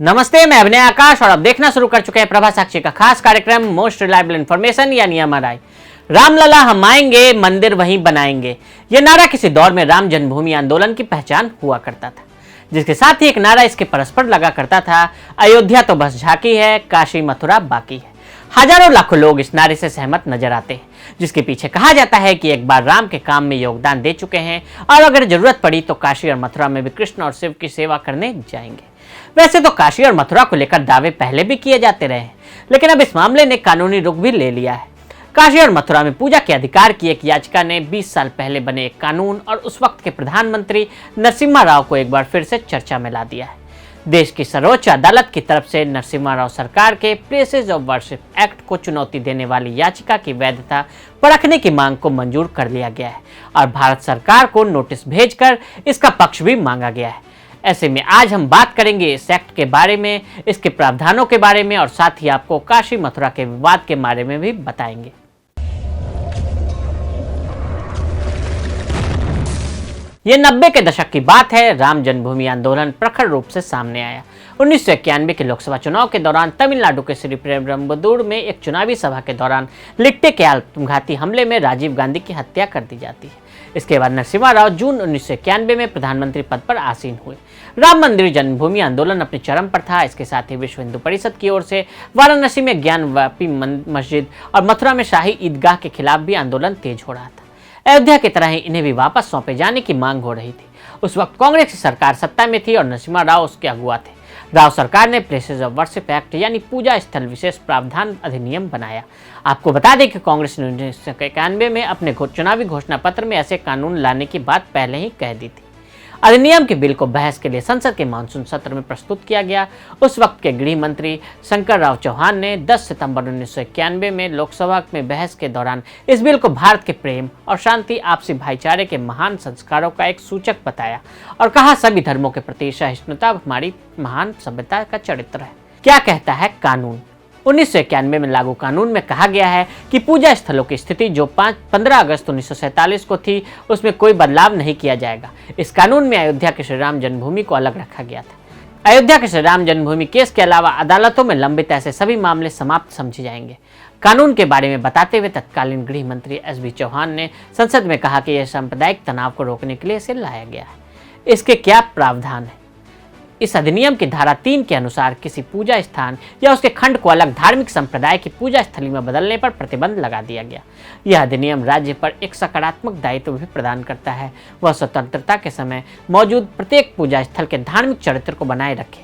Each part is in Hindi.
नमस्ते, मैं अभिनय आकाश और अब देखना शुरू कर चुके हैं प्रभा साक्षी का खास कार्यक्रम मोस्ट रिलायबल इन्फॉर्मेशन यानी एमआरआई। रामलला हम आएंगे, मंदिर वहीं बनाएंगे, यह नारा किसी दौर में राम जन्मभूमि आंदोलन की पहचान हुआ करता था, जिसके साथ ही एक नारा इसके परस्पर लगा करता था, अयोध्या तो बस झांकी है, काशी मथुरा बाकी है। हजारों लाखों लोग इस नारे से सहमत नजर आते हैं, जिसके पीछे कहा जाता है कि एक बार राम के काम में योगदान दे चुके हैं और अगर जरूरत पड़ी तो काशी और मथुरा में भी कृष्ण और शिव की सेवा करने जाएंगे। वैसे तो काशी और मथुरा को लेकर दावे पहले भी किए जाते रहे हैं, लेकिन अब इस मामले ने कानूनी रुख भी ले लिया है। काशी और मथुरा में पूजा के अधिकार की एक याचिका ने 20 साल पहले बने एक कानून और उस वक्त के प्रधानमंत्री नरसिम्हा राव को एक बार फिर से चर्चा में ला दिया है। देश की सर्वोच्च अदालत की तरफ से नरसिम्हा राव सरकार के प्लेसेस ऑफ वर्शिप एक्ट को चुनौती देने वाली याचिका की वैधता परखने की मांग को मंजूर कर लिया गया है और भारत सरकार को नोटिस भेजकर इसका पक्ष भी मांगा गया है। ऐसे में आज हम बात करेंगे इस एक्ट के बारे में, इसके प्रावधानों के बारे में और साथ ही आपको काशी मथुरा के विवाद के बारे में भी बताएंगे। ये 90 के दशक की बात है। राम जन्मभूमि आंदोलन प्रखर रूप से सामने आया। 1991 के लोकसभा चुनाव के दौरान तमिलनाडु के श्री पेरुम्बदूर में एक चुनावी सभा के दौरान लिट्टे के आत्मघाती हमले में राजीव गांधी की हत्या कर दी जाती है। इसके बाद नरसिम्हा राव जून 1991 में प्रधानमंत्री पद पर आसीन हुए। राम मंदिर जन्मभूमि आंदोलन अपने चरम पर था। इसके साथ ही विश्व हिंदू परिषद की ओर से वाराणसी में ज्ञानवापी मस्जिद और मथुरा में शाही ईदगाह के खिलाफ भी आंदोलन तेज हो रहा था। अयोध्या की तरह ही इन्हें भी वापस सौंपे जाने की मांग हो रही थी। उस वक्त कांग्रेस की सरकार सत्ता में थी और नरसिम्हा राव उसके अगुवा थे। राव सरकार ने प्लेसेस ऑफ वर्शिप एक्ट यानी पूजा स्थल विशेष प्रावधान अधिनियम बनाया। आपको बता दें कि कांग्रेस ने 1991 में अपने चुनावी घोषणा पत्र में ऐसे कानून लाने की बात पहले ही कह दी थी। अधिनियम के बिल को बहस के लिए संसद के मानसून सत्र में प्रस्तुत किया गया। उस वक्त के गृह मंत्री शंकर राव चौहान ने 10 सितंबर 1991 में लोकसभा में बहस के दौरान इस बिल को भारत के प्रेम और शांति, आपसी भाईचारे के महान संस्कारों का एक सूचक बताया और कहा, सभी धर्मों के प्रति सहिष्णुता हमारी महान सभ्यता का चरित्र है। क्या कहता है कानून? 1991 में लागू कानून में कहा गया है कि पूजा स्थलों की स्थिति जो 15 अगस्त 1947 को थी उसमें कोई बदलाव नहीं किया जाएगा। इस कानून में अयोध्या के श्री राम जन्मभूमि को अलग रखा गया था। अयोध्या के श्री राम जन्मभूमि केस के अलावा अदालतों में लंबित ऐसे सभी मामले समाप्त समझे जाएंगे। कानून के बारे में बताते हुए तत्कालीन गृह मंत्री एस बी चौहान ने संसद में कहा कि यह सांप्रदायिक तनाव को रोकने के लिए इसे लाया गया है। इसके क्या प्रावधान है? इस अधिनियम की धारा 3 के अनुसार किसी पूजा स्थान या उसके खंड को अलग धार्मिक संप्रदाय की पूजा स्थली में बदलने पर प्रतिबंध लगा दिया गया। यह अधिनियम राज्य पर एक सकारात्मक दायित्व भी प्रदान करता है, वह स्वतंत्रता के समय मौजूद प्रत्येक पूजा स्थल के धार्मिक चरित्र को बनाए रखे।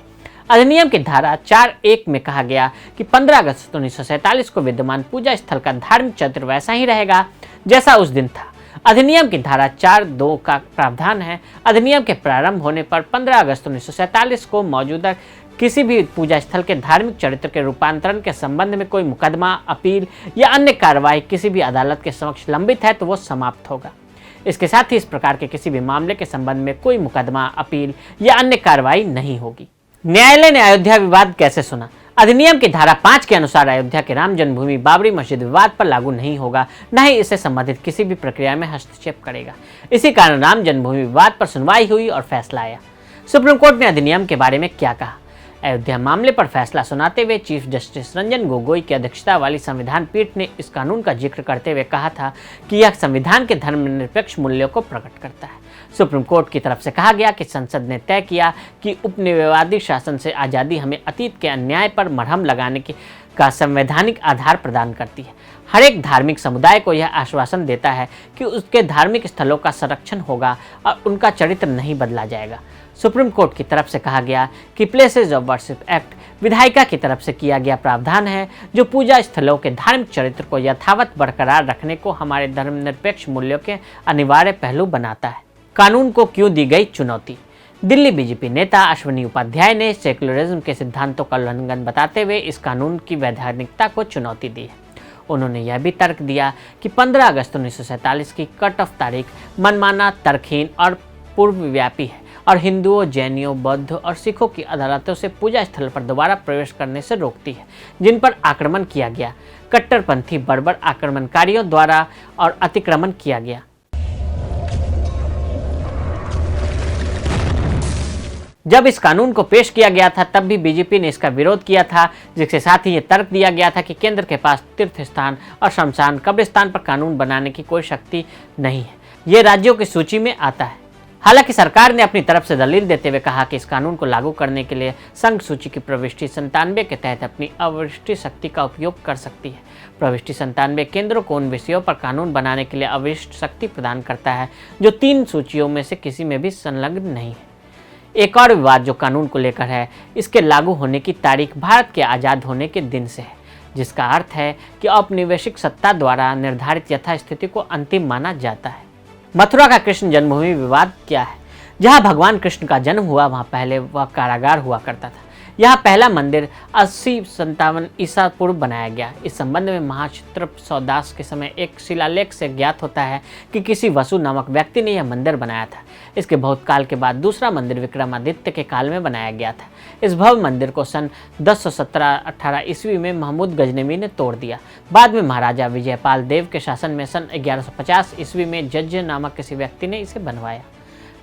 अधिनियम की धारा 4(1) में कहा गया कि 15 अगस्त 1947 को विद्यमान पूजा स्थल का धार्मिक चरित्र वैसा ही रहेगा जैसा उस दिन था। अधिनियम की धारा 4(2) का प्रावधान है, अधिनियम के प्रारंभ होने पर 15 अगस्त 1947 को मौजूदा किसी भी पूजा स्थल के धार्मिक चरित्र के रूपांतरण के संबंध में कोई मुकदमा, अपील या अन्य कार्रवाई किसी भी अदालत के समक्ष लंबित है तो वो समाप्त होगा। इसके साथ ही इस प्रकार के किसी भी मामले के संबंध में कोई मुकदमा, अपील या अन्य कार्रवाई नहीं होगी। न्यायालय ने अयोध्या विवाद कैसे सुना? अधिनियम की धारा 5 के अनुसार अयोध्या के राम जन्मभूमि बाबरी मस्जिद विवाद पर लागू नहीं होगा, न ही इससे संबंधित किसी भी प्रक्रिया में हस्तक्षेप करेगा। इसी कारण राम जन्मभूमि विवाद पर सुनवाई हुई और फैसला आया। सुप्रीम कोर्ट ने अधिनियम के बारे में क्या कहा? अयोध्या मामले पर फैसला सुनाते हुए चीफ जस्टिस रंजन गोगोई की अध्यक्षता वाली संविधान पीठ ने इस कानून का जिक्र करते हुए कहा था कि यह संविधान के धर्मनिरपेक्ष मूल्यों को प्रकट करता है। सुप्रीम कोर्ट की तरफ से कहा गया कि संसद ने तय किया कि उपनिवेशवादी शासन से आज़ादी हमें अतीत के अन्याय पर मरहम लगाने का संवैधानिक आधार प्रदान करती है। हर एक धार्मिक समुदाय को यह आश्वासन देता है कि उसके धार्मिक स्थलों का संरक्षण होगा और उनका चरित्र नहीं बदला जाएगा। सुप्रीम कोर्ट की तरफ से कहा गया कि प्लेसेस ऑफ वर्शिप एक्ट विधायिका की तरफ से किया गया प्रावधान है जो पूजा स्थलों के धार्मिक चरित्र को यथावत बरकरार रखने को हमारे धर्मनिरपेक्ष मूल्यों के अनिवार्य पहलू बनाता है। कानून को क्यों दी गई चुनौती? दिल्ली बीजेपी नेता अश्विनी उपाध्याय ने सेक्युलरिज्म के सिद्धांतों का उल्लंघन बताते हुए इस कानून की वैधानिकता को चुनौती दी है। उन्होंने यह भी तर्क दिया कि 15 अगस्त 1947 की कट ऑफ तारीख मनमाना, तर्कहीन और पूर्वव्यापी है और हिंदुओं, जैनियों, बौद्ध और सिखों की अदालतों से पूजा स्थल पर दोबारा प्रवेश करने से रोकती है, जिन पर आक्रमण किया गया, कट्टरपंथी बर्बर आक्रमणकारियों द्वारा और अतिक्रमण किया गया। जब इस कानून को पेश किया गया था तब भी बीजेपी ने इसका विरोध किया था, जिसके साथ ही ये तर्क दिया गया था कि केंद्र के पास तीर्थ स्थान और शमशान कब्रिस्तान पर कानून बनाने की कोई शक्ति नहीं है, ये राज्यों की सूची में आता है। हालांकि सरकार ने अपनी तरफ से दलील देते हुए कहा कि इस कानून को लागू करने के लिए संघ सूची की प्रविष्टि 97 के तहत अपनी अविष्टि शक्ति का उपयोग कर सकती है। प्रविष्टि 97 केंद्र को उन विषयों पर कानून बनाने के लिए अविष्ट शक्ति प्रदान करता है जो 3 सूचियों में से किसी में भी संलग्न नहीं है। एक और विवाद जो कानून को लेकर है, इसके लागू होने की तारीख भारत के आज़ाद होने के दिन से है, जिसका अर्थ है कि औपनिवेशिक सत्ता द्वारा निर्धारित यथास्थिति को अंतिम माना जाता है। मथुरा का कृष्ण जन्मभूमि विवाद क्या है? जहां भगवान कृष्ण का जन्म हुआ वहां पहले वह कारागार हुआ करता था। यह पहला मंदिर 80-57 ईसा पूर्व बनाया गया। इस संबंध में महाचित्र सौदास के समय एक शिलालेख से ज्ञात होता है कि किसी वसु नामक व्यक्ति ने यह मंदिर बनाया था। इसके बहुत काल के बाद दूसरा मंदिर विक्रमादित्य के काल में बनाया गया था। इस भव्य मंदिर को सन 1017-18 ईस्वी में महमूद गजनवी ने तोड़ दिया। बाद में महाराजा विजयपाल देव के शासन में सन 1150 ईस्वी में जज्ज नामक किसी व्यक्ति ने इसे बनवाया।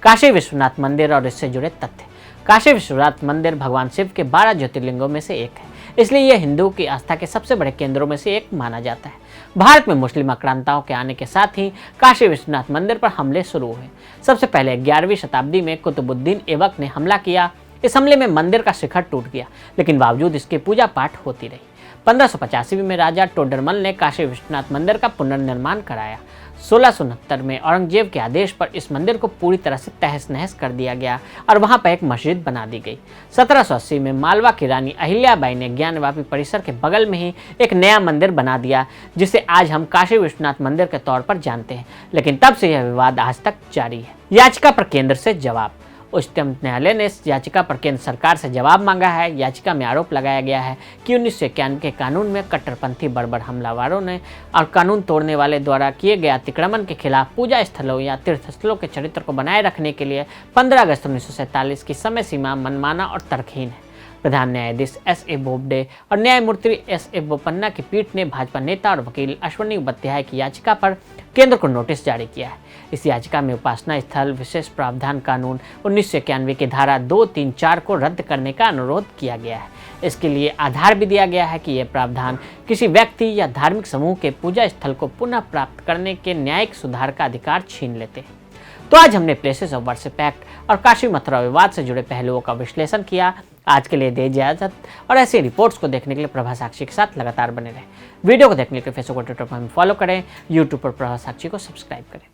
काशी विश्वनाथ मंदिर और इससे जुड़े तथ्य। काशी विश्वनाथ मंदिर भगवान शिव के 12 ज्योतिर्लिंगों में से एक है, इसलिए यह हिंदुओं की आस्था के सबसे बड़े केंद्रों में से एक माना जाता है। भारत में मुस्लिम आक्रांताओं के आने के साथ ही काशी विश्वनाथ मंदिर पर हमले शुरू हुए। सबसे पहले 11वीं शताब्दी में कुतुबुद्दीन ऐबक ने हमला किया। इस हमले में मंदिर का शिखर टूट गया, लेकिन बावजूद इसकी पूजा पाठ होती रही। 1585 में राजा टोडरमल ने काशी विश्वनाथ मंदिर का पुनर्निर्माण कराया। 1669 में औरंगजेब के आदेश पर इस मंदिर को पूरी तरह से तहस नहस कर दिया गया और वहां पर एक मस्जिद बना दी गई। 1780 में मालवा की रानी अहिल्याबाई ने ज्ञानवापी परिसर के बगल में ही एक नया मंदिर बना दिया, जिसे आज हम काशी विश्वनाथ मंदिर के तौर पर जानते हैं। लेकिन तब से यह विवाद आज तक जारी है। याचिका पर केंद्र से जवाब। उच्चतम न्यायालय ने इस याचिका पर केंद्र सरकार से जवाब मांगा है। याचिका में आरोप लगाया गया है कि 1991 के कानून में कट्टरपंथी बर्बर हमलावरों ने और कानून तोड़ने वाले द्वारा किए गए अतिक्रमण के खिलाफ पूजा स्थलों या तीर्थस्थलों के चरित्र को बनाए रखने के लिए 15 अगस्त 1947 की समय सीमा मनमाना और तर्कहीन है। प्रधान न्यायाधीश S.A. बोबडे और न्यायमूर्ति S.A. बोपन्ना की पीठ ने भाजपा नेता और वकील अश्वनी उपाध्याय की याचिका पर केंद्र को नोटिस जारी किया है। इस याचिका में उपासना स्थल विशेष प्रावधान कानून 1991 की धारा 234 को रद्द करने का अनुरोध किया गया है। इसके लिए आधार भी दिया गया है कि यह प्रावधान किसी व्यक्ति या धार्मिक समूह के पूजा स्थल को पुनः प्राप्त करने के न्यायिक सुधार का अधिकार छीन लेते हैं। तो आज हमने प्लेसेस ऑफ वर्शिप एक्ट और काशी मथुरा विवाद से जुड़े पहलुओं का विश्लेषण किया। आज के लिए दे इजाजत और ऐसे रिपोर्ट्स को देखने के लिए प्रभा साक्षी के साथ लगातार बने रहें। वीडियो को देखने के लिए फेसबुक और ट्विटर पर हमें फॉलो करें, यूट्यूब पर प्रभा साक्षी को सब्सक्राइब करें।